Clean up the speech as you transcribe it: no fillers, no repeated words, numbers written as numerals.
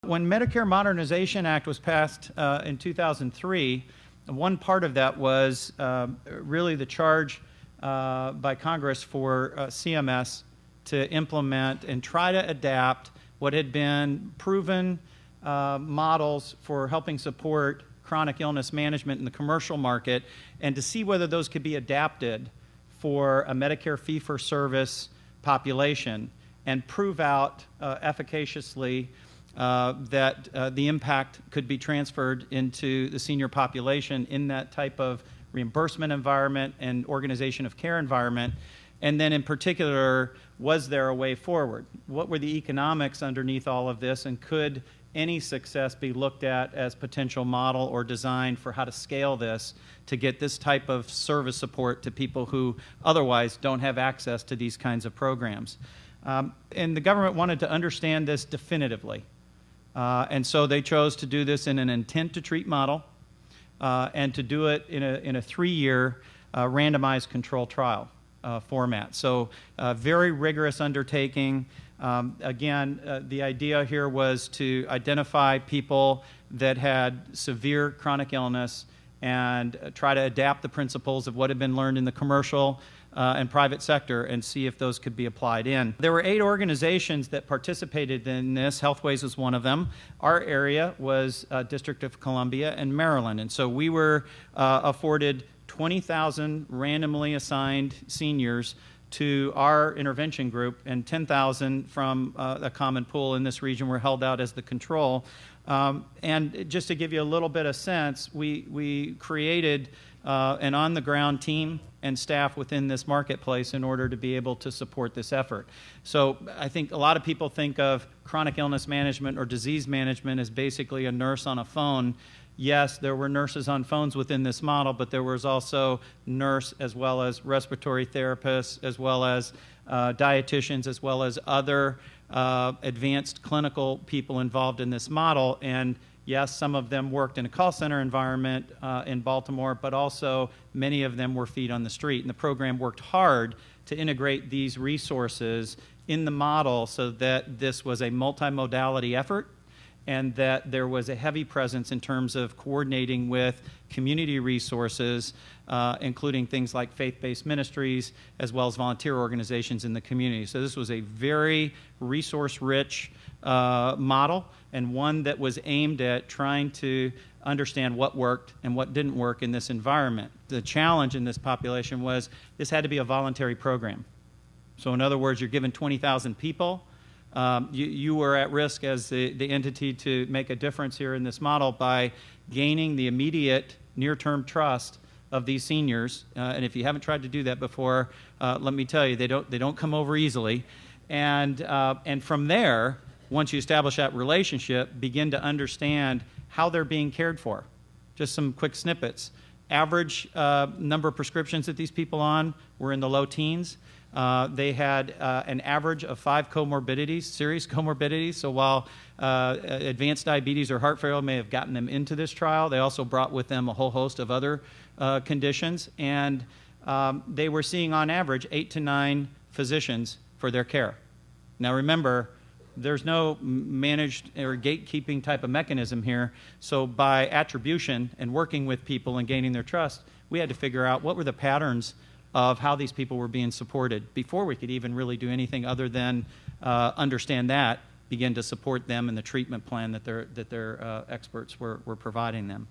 When Medicare Modernization Act was passed in 2003, one part of that was really the charge by Congress for CMS to implement and try to adapt what had been proven models for helping support chronic illness management in the commercial market, and to see whether those could be adapted for a Medicare fee-for-service population and prove out efficaciously that the impact could be transferred into the senior population in that type of reimbursement environment and organization of care environment. And then in particular, was there a way forward? What were the economics underneath all of this, and could any success be looked at as potential model or design for how to scale this to get this type of service support to people who otherwise don't have access to these kinds of programs? And the government wanted to understand this definitively. And so they chose to do this in an intent-to-treat model and to do it in a 3-year randomized control trial format. So very rigorous undertaking. Again, the idea here was to identify people that had severe chronic illness and try to adapt the principles of what had been learned in the commercial and private sector and see if those could be applied in. There were 8 organizations that participated in this. Healthways was one of them. Our area was District of Columbia and Maryland, and so we were afforded 20,000 randomly assigned seniors to our intervention group, and 10,000 from a common pool in this region were held out as the control. And just to give you a little bit of sense, we created an on-the-ground team and staff within this marketplace in order to be able to support this effort. So I think a lot of people think of chronic illness management or disease management as basically a nurse on a phone. Yes, there were nurses on phones within this model, but there was also nurse as well as respiratory therapists, as well as dietitians, as well as other advanced clinical people involved in this model. And yes, some of them worked in a call center environment in Baltimore, but also many of them were feet on the street. And the program worked hard to integrate these resources in the model so that this was a multimodality effort, and that there was a heavy presence in terms of coordinating with community resources, including things like faith-based ministries, as well as volunteer organizations in the community. So this was a very resource-rich model, and one that was aimed at trying to understand what worked and what didn't work in this environment. The challenge in this population was this had to be a voluntary program. So in other words, you're given 20,000 people. You were at risk as the entity to make a difference here in this model by gaining the immediate near-term trust of these seniors. And if you haven't tried to do that before, let me tell you, they don't come over easily. And from there, once you establish that relationship, begin to understand how they're being cared for. Just some quick snippets. Average number of prescriptions that these people on were in the low teens. They had an average of 5 comorbidities, serious comorbidities. So while advanced diabetes or heart failure may have gotten them into this trial, they also brought with them a whole host of other conditions. And they were seeing on average 8 to 9 physicians for their care. Now remember, there's no managed or gatekeeping type of mechanism here. So by attribution and working with people and gaining their trust, we had to figure out what were the patterns of how these people were being supported before we could even really do anything other than understand that, begin to support them in the treatment plan that their experts were providing them.